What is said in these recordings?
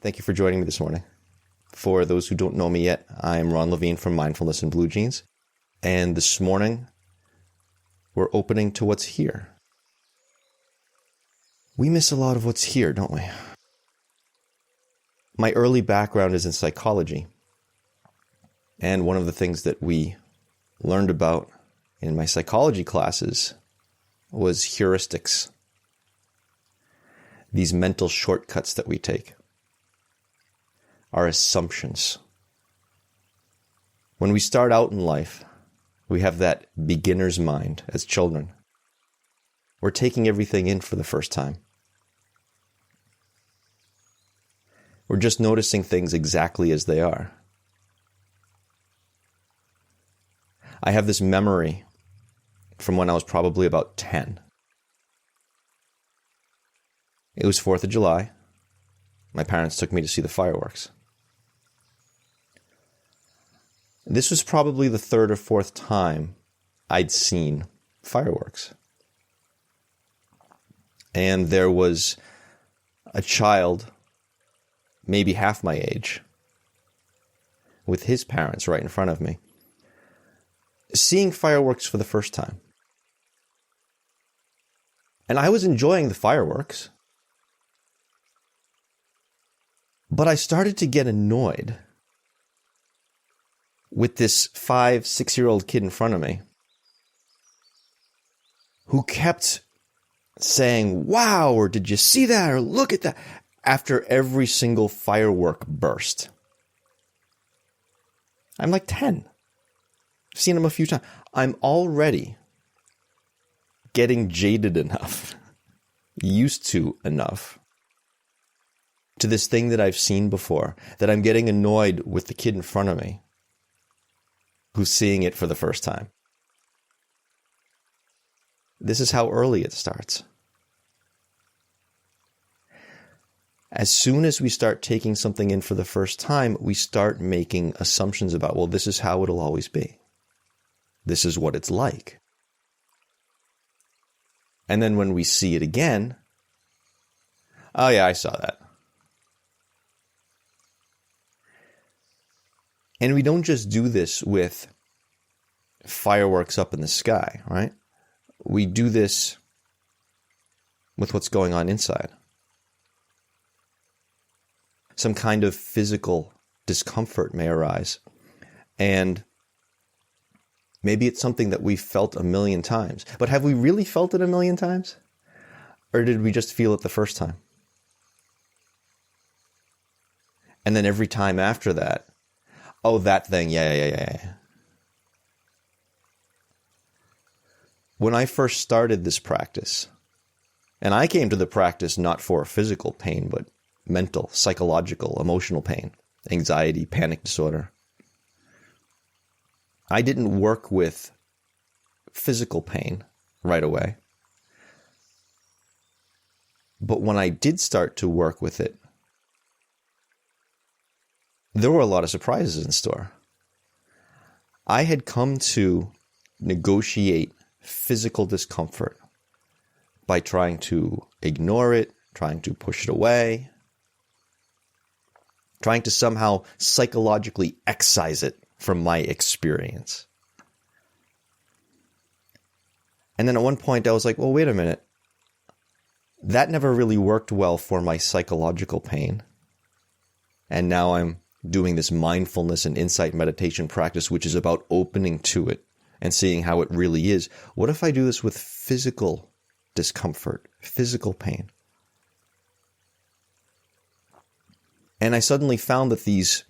Thank you for joining me this morning. For those who don't know me yet, I'm Ron Levine from Mindfulness and Blue Jeans. And this morning, we're opening to what's here. We miss a lot of what's here, don't we? My early background is in psychology. And one of the things that we learned about in my psychology classes was heuristics. These mental shortcuts that we take. Our assumptions. When we start out in life, we have that beginner's mind as children. We're taking everything in for the first time. We're just noticing things exactly as they are. I have this memory from when I was probably about 10. It was 4th of July. My parents took me to see the fireworks. This was probably the 3rd or 4th time I'd seen fireworks. And there was a child, maybe half my age, with his parents right in front of me, seeing fireworks for the first time. And I was enjoying the fireworks, but I started to get annoyed with this 5, 6-year-old kid in front of me who kept saying, "Wow," or "Did you see that?" or "Look at that," after every single firework burst. I'm like 10. I've seen him a few times. I'm already getting jaded enough, used to enough, to this thing that I've seen before, that I'm getting annoyed with the kid in front of me who's seeing it for the first time. This is how early it starts. As soon as we start taking something in for the first time, we start making assumptions about, well, this is how it'll always be. This is what it's like. And then when we see it again, oh yeah, I saw that. And we don't just do this with fireworks up in the sky, right? We do this with what's going on inside. Some kind of physical discomfort may arise. And maybe it's something that we've felt a million times. But have we really felt it a million times? Or did we just feel it the first time? And then every time after that, oh, that thing, yeah. When I first started this practice, and I came to the practice not for physical pain, but mental, psychological, emotional pain, anxiety, panic disorder. I didn't work with physical pain right away. But when I did start to work with it, there were a lot of surprises in store. I had come to negotiate physical discomfort by trying to ignore it, trying to push it away, trying to somehow psychologically excise it from my experience. And then at one point I was like, well, wait a minute. That never really worked well for my psychological pain. And now I'm doing this mindfulness and insight meditation practice, which is about opening to it and seeing how it really is. What if I do this with physical discomfort, physical pain? And I suddenly found that these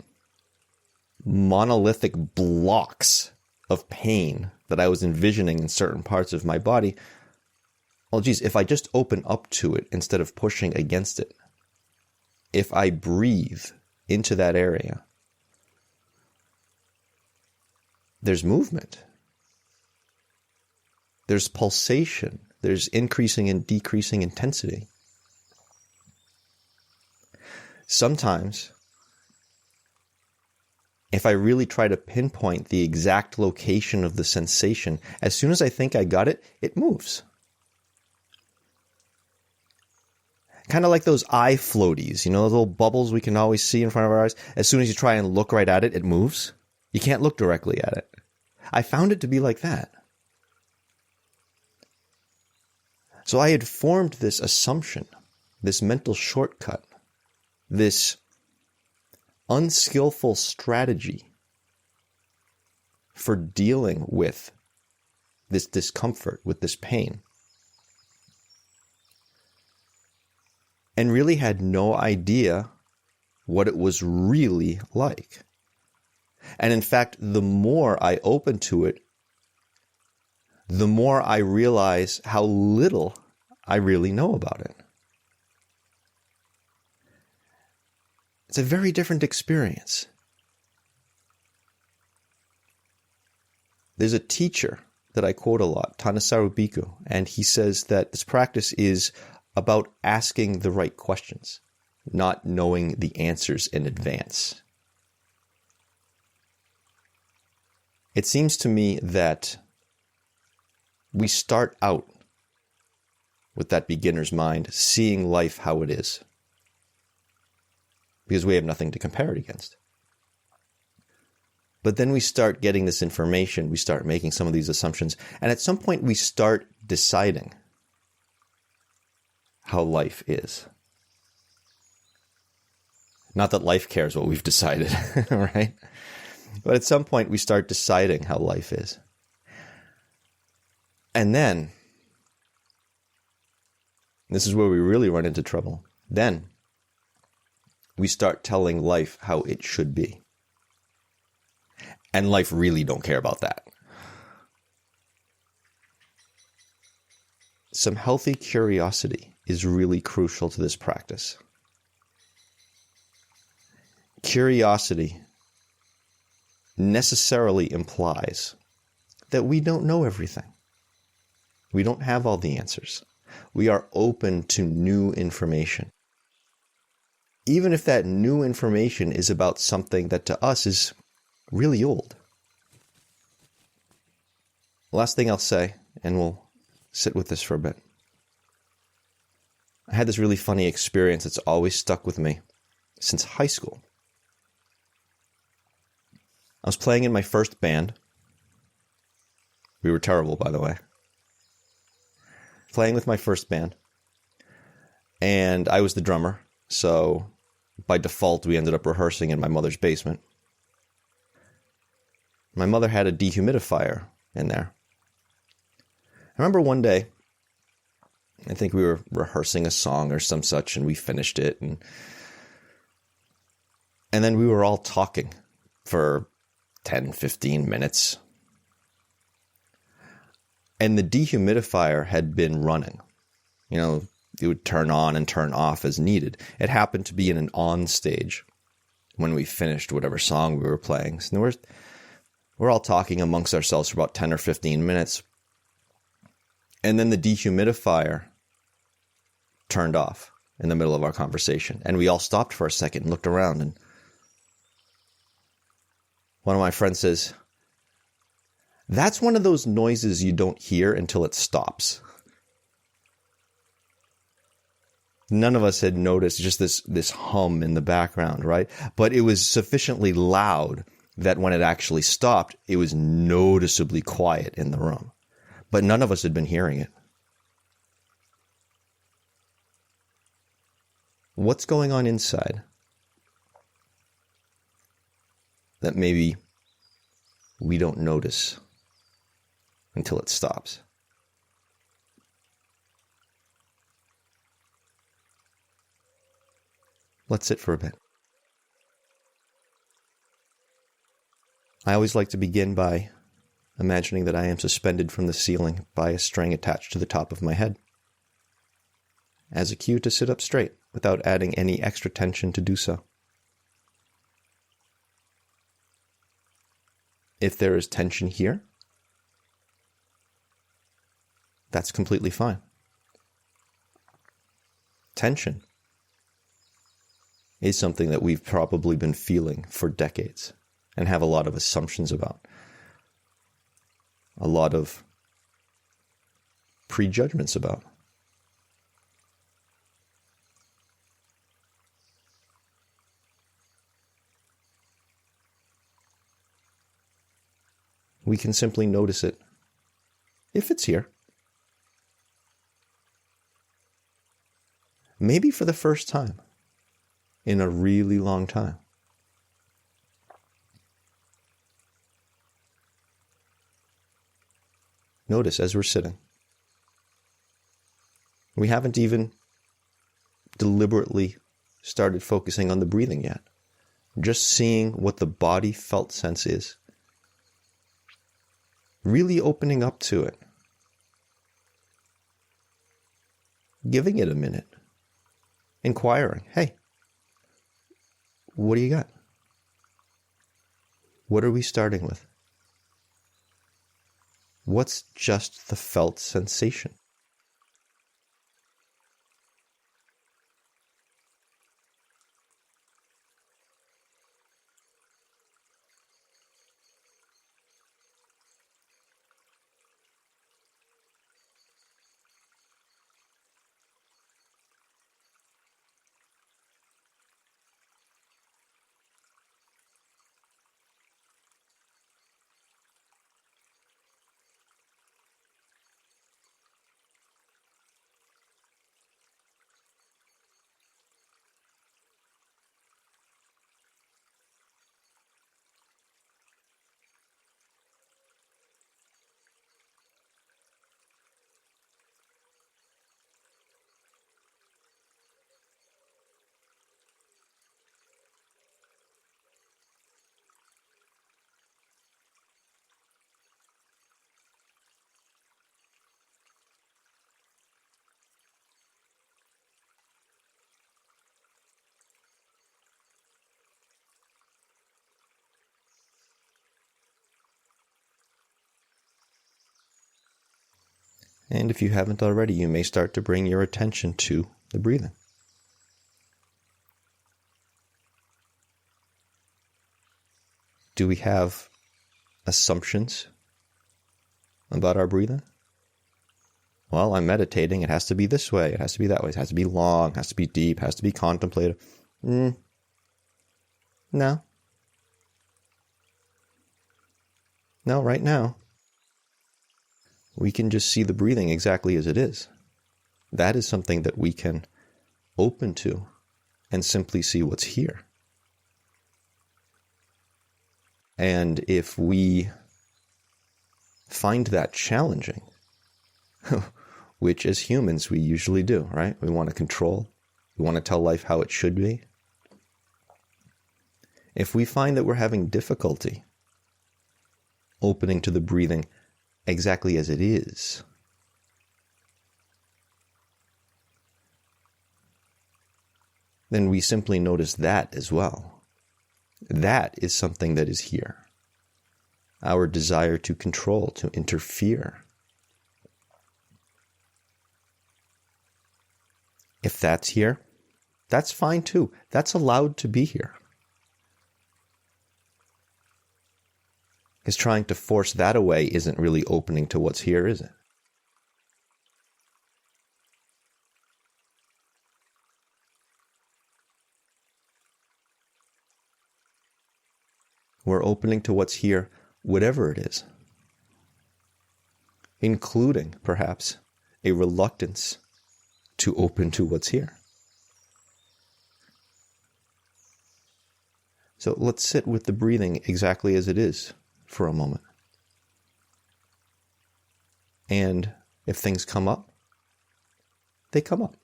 monolithic blocks of pain that I was envisioning in certain parts of my body, well, geez, if I just open up to it instead of pushing against it, if I breathe into that area, there's movement. There's pulsation. There's increasing and decreasing intensity. Sometimes, if I really try to pinpoint the exact location of the sensation, as soon as I think I got it, it moves. Kind of like those eye floaties, those little bubbles we can always see in front of our eyes. As soon as you try and look right at it, it moves. You can't look directly at it. I found it to be like that. So I had formed this assumption, this mental shortcut, this unskillful strategy for dealing with this discomfort, with this pain. And really had no idea what it was really like. And in fact, the more I open to it, the more I realize how little I really know about it. It's a very different experience. There's a teacher that I quote a lot, Tanasaru Bhikkhu, and he says that this practice is about asking the right questions, not knowing the answers in advance. It seems to me that we start out with that beginner's mind, seeing life how it is, because we have nothing to compare it against. But then we start getting this information, we start making some of these assumptions, and at some point we start deciding how life is. Not that life cares what we've decided, right? But at some point we start deciding how life is. And then, this is where we really run into trouble. Then, we start telling life how it should be. And life really don't care about that. Some healthy curiosity is really crucial to this practice. Curiosity necessarily implies that we don't know everything. We don't have all the answers. We are open to new information. Even if that new information is about something that to us is really old. Last thing I'll say, and we'll sit with this for a bit. I had this really funny experience that's always stuck with me since high school. I was playing in my first band. We were terrible, by the way. Playing with my first band. And I was the drummer, so by default we ended up rehearsing in my mother's basement. My mother had a dehumidifier in there. I remember one day, I think we were rehearsing a song or some such, and we finished it, and then we were all talking for 10, 15 minutes. And the dehumidifier had been running. It would turn on and turn off as needed. It happened to be in an on stage when we finished whatever song we were playing. So we're all talking amongst ourselves for about 10 or 15 minutes. And then the dehumidifier turned off in the middle of our conversation. And we all stopped for a second and looked around. And one of my friends says, "That's one of those noises you don't hear until it stops." None of us had noticed just this hum in the background, right? But it was sufficiently loud that when it actually stopped, it was noticeably quiet in the room. But none of us had been hearing it. What's going on inside that maybe we don't notice until it stops? Let's sit for a bit. I always like to begin by imagining that I am suspended from the ceiling by a string attached to the top of my head, as a cue to sit up straight without adding any extra tension to do so. If there is tension here, that's completely fine. Tension is something that we've probably been feeling for decades and have a lot of assumptions about, a lot of prejudgments about. we can simply notice it if it's here. Maybe for the first time in a really long time. Notice as we're sitting. We haven't even deliberately started focusing on the breathing yet. Just seeing what the body felt sense is. Really opening up to it. Giving it a minute. Inquiring, hey, what do you got? What are we starting with? What's just the felt sensation? And if you haven't already, you may start to bring your attention to the breathing. Do we have assumptions about our breathing? Well, I'm meditating. It has to be this way. It has to be that way. It has to be long. It has to be deep. It has to be contemplative. No. No, right now, we can just see the breathing exactly as it is. That is something that we can open to and simply see what's here. And if we find that challenging, which as humans we usually do, right? We want to control. We want to tell life how it should be. If we find that we're having difficulty opening to the breathing exactly as it is, then we simply notice that as well. That is something that is here. Our desire to control, to interfere. If that's here, that's fine too. That's allowed to be here. Because trying to force that away isn't really opening to what's here, is it? We're opening to what's here, whatever it is, including, perhaps, a reluctance to open to what's here. So let's sit with the breathing exactly as it is for a moment. And if things come up, they come up.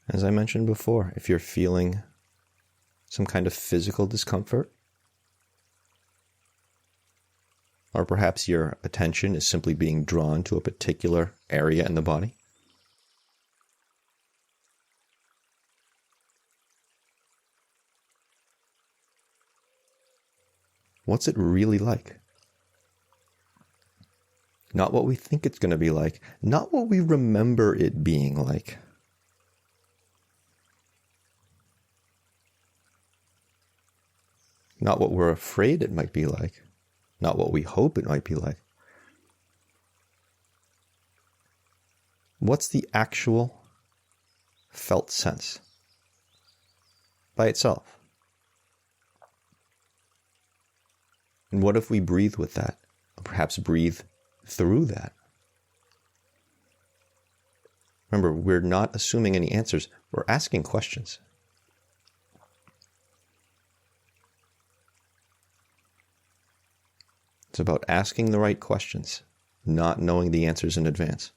As I mentioned before, if you're feeling some kind of physical discomfort, or perhaps your attention is simply being drawn to a particular area in the body, what's it really like? Not what we think it's going to be like, not what we remember it being like. Not what we're afraid it might be like, not what we hope it might be like. What's the actual felt sense by itself? And what if we breathe with that, or perhaps breathe through that? Remember, we're not assuming any answers, we're asking questions. It's about asking the right questions, not knowing the answers in advance.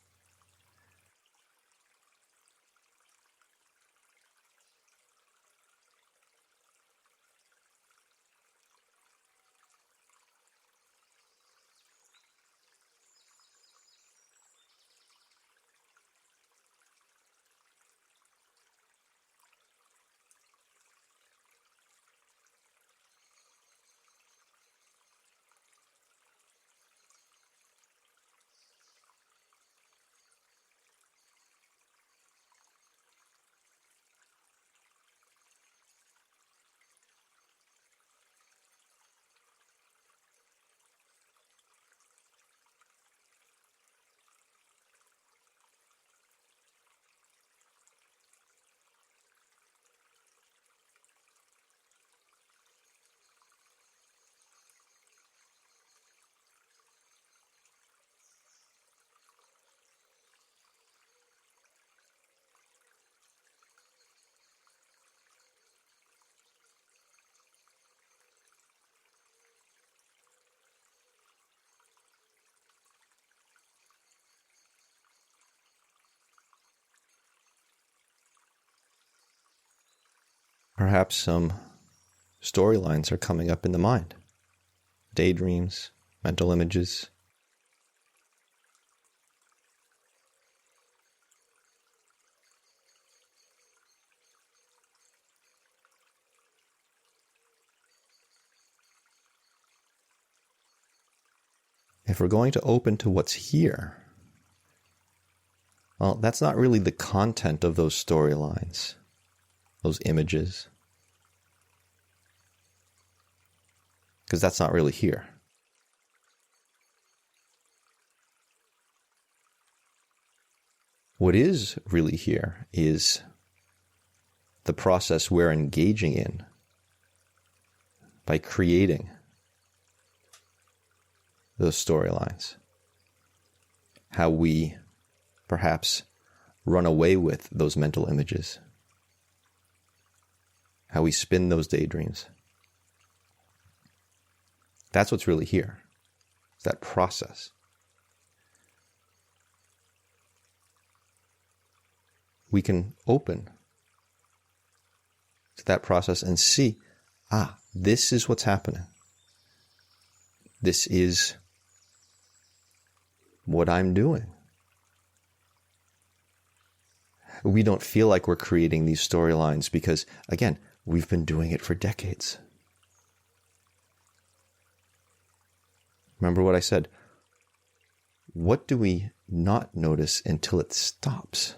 Perhaps some storylines are coming up in the mind. Daydreams, mental images. If we're going to open to what's here, well, that's not really the content of those storylines, those images, because that's not really here. What is really here is the process we're engaging in by creating those storylines. How we perhaps run away with those mental images. How we spin those daydreams. That's what's really here. It's that process. We can open to that process and see, this is what's happening. This is what I'm doing. We don't feel like we're creating these storylines because, again, we've been doing it for decades. Remember what I said? What do we not notice until it stops?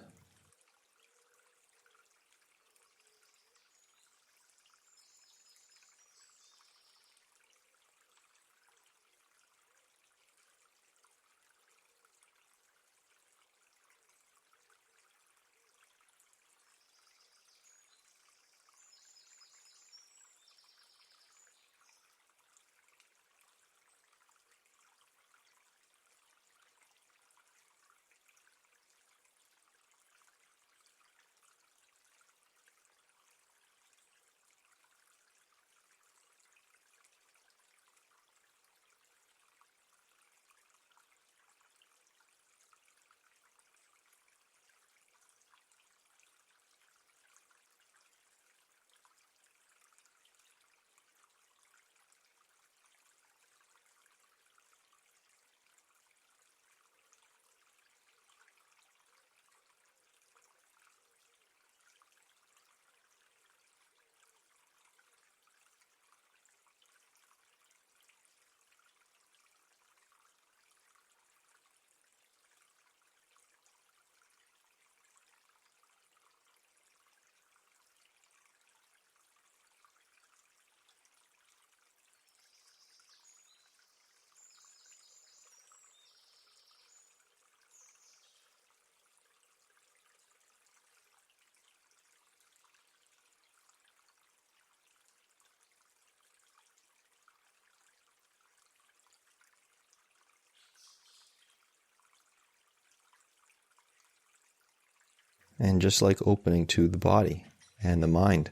And just like opening to the body and the mind,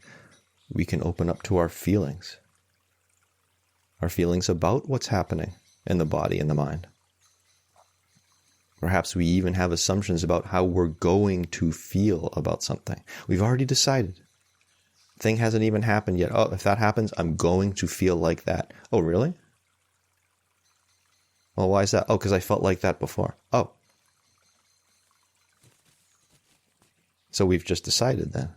we can open up to our feelings about what's happening in the body and the mind. Perhaps we even have assumptions about how we're going to feel about something. We've already decided. Thing hasn't even happened yet. Oh, if that happens, I'm going to feel like that. Oh, really? Well, why is that? Oh, because I felt like that before. Oh. So we've just decided then.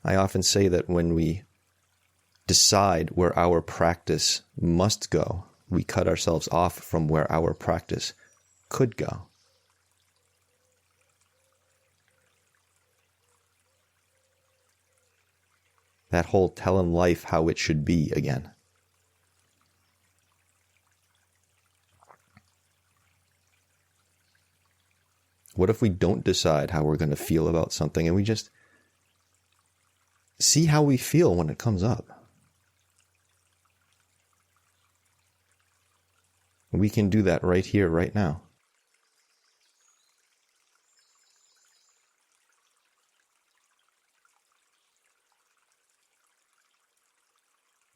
I often say that when we decide where our practice must go, we cut ourselves off from where our practice could go. That whole telling life how it should be again. What if we don't decide how we're going to feel about something and we just see how we feel when it comes up? We can do that right here, right now.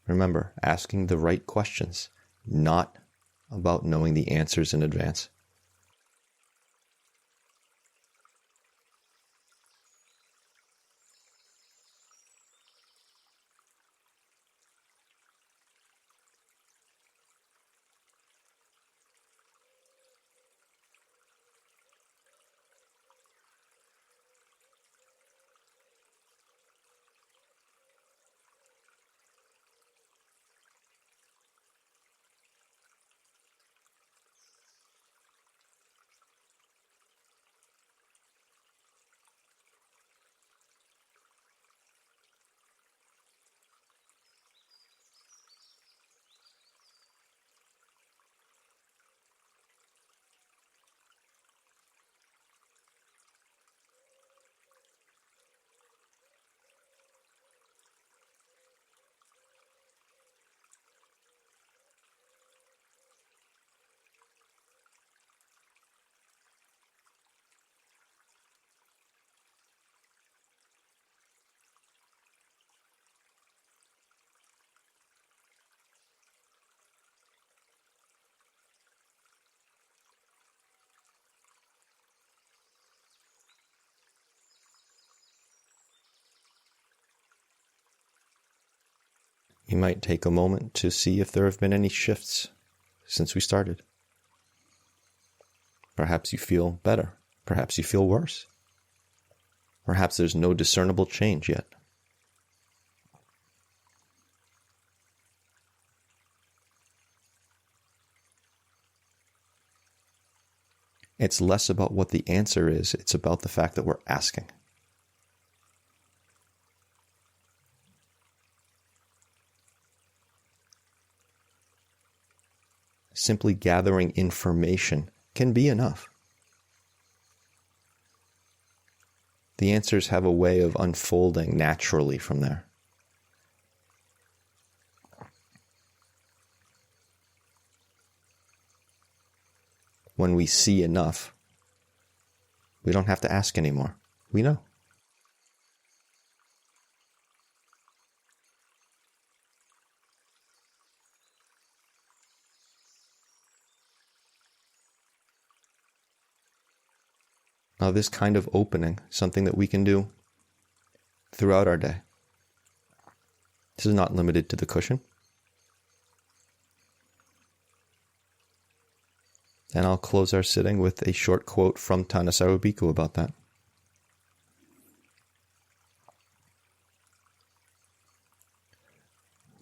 Remember, asking the right questions, not about knowing the answers in advance. You might take a moment to see if there have been any shifts since we started. Perhaps you feel better. Perhaps you feel worse. Perhaps there's no discernible change yet. It's less about what the answer is. It's about the fact that we're asking. Simply gathering information can be enough. The answers have a way of unfolding naturally from there. When we see enough, we don't have to ask anymore. We know. Now, this kind of opening, something that we can do throughout our day. This is not limited to the cushion. And I'll close our sitting with a short quote from Thanissaro Bhikkhu about that.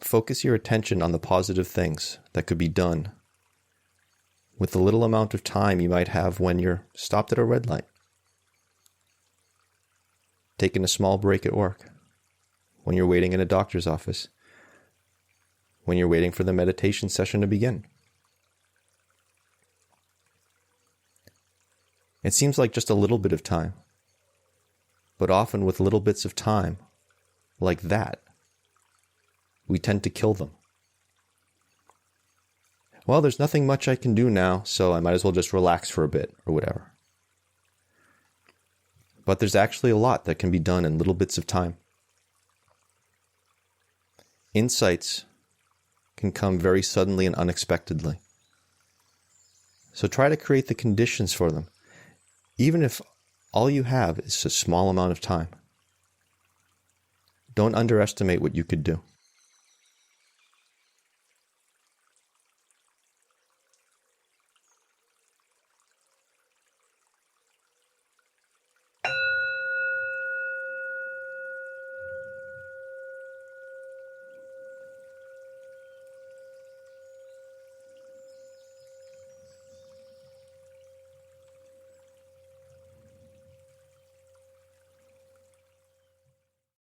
Focus your attention on the positive things that could be done with the little amount of time you might have when you're stopped at a red light, taking a small break at work, when you're waiting in a doctor's office, when you're waiting for the meditation session to begin. It seems like just a little bit of time, but often with little bits of time like that, we tend to kill them. well, there's nothing much I can do now, so I might as well just relax for a bit or whatever. But there's actually a lot that can be done in little bits of time. Insights can come very suddenly and unexpectedly. So try to create the conditions for them, even if all you have is a small amount of time. Don't underestimate what you could do.